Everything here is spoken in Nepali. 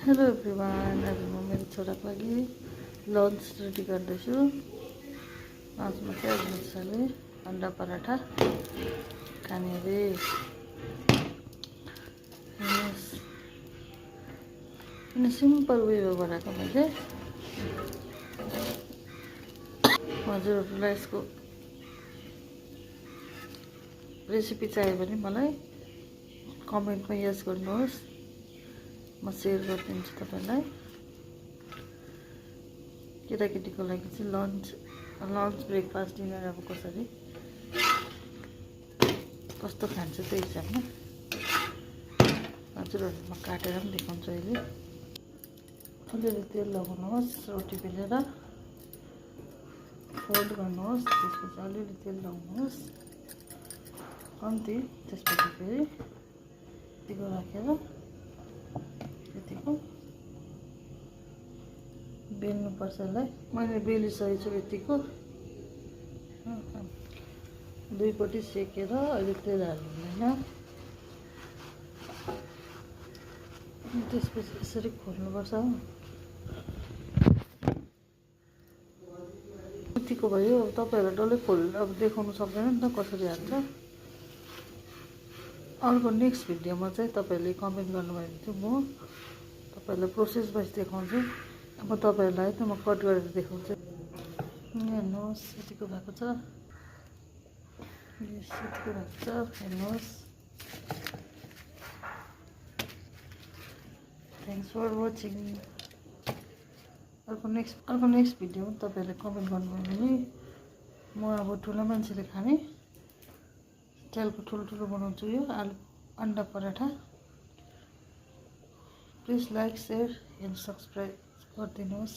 हेलो एभ्रिवान, आज म मेरो छोराको लागि लन्च रेडी गर्दैछु। लन्चमा चाहिँ आज मजाले अन्डा पराठा खाने अरे। किन सिम्पल वेमा बनाएको मैले। हजुरहरूलाई यसको रेसिपी चाहियो भने मलाई कमेन्टमा यस गर्नुहोस्, म सेयर गरिदिन्छु तपाईँलाई। केटाकेटीको लागि चाहिँ लन्च ब्रेकफास्ट डिनर अब कस्तो खान्छ त्यही हिसाबमा हजुरहरूमा काटेर पनि देखाउँछु। अहिले अलिअलि तेल लगाउनुहोस्, रोटी बेलेर फोल्ड गर्नुहोस्, त्यसपछि अलिअलि तेल लगाउनुहोस् कम्ती, त्यसपछि फेरि यतिको राखेर यतिको बेल्नुपर्छ। यसलाई मैले बेलिसकेको छु यतिको। दुईपट्टि सेकेर अहिले तेल हाल्नु हुँदैन, त्यसपछि यसरी खोल्नुपर्छ। यतिको भयो। अब तपाईँहरूलाई डल्लै अब देखाउनु सक्दैन नि त कसरी हाल्छ। अर्को नेक्स्ट भिडियोमा चाहिँ तपाईँहरूले कमेन्ट गर्नुभयो भने चाहिँ म तपाईँहरूलाई प्रोसेस वाइज देखाउँछु। अब तपाईँहरूलाई त म कट गरेर देखाउँछु। हेर्नुहोस् यतिको भएको छ, यतिको भएको छ, हेर्नुहोस्। Thanks for watching. अर्को नेक्स्ट भिडियोमा तपाईँहरूले कमेन्ट गर्नुभयो भने म अब ठुलो मान्छेले खाने स्टाइलको ठुलो बनाउँछु यो अन्डा paratha. Please like, share and subscribe गरिदिनुहोस्।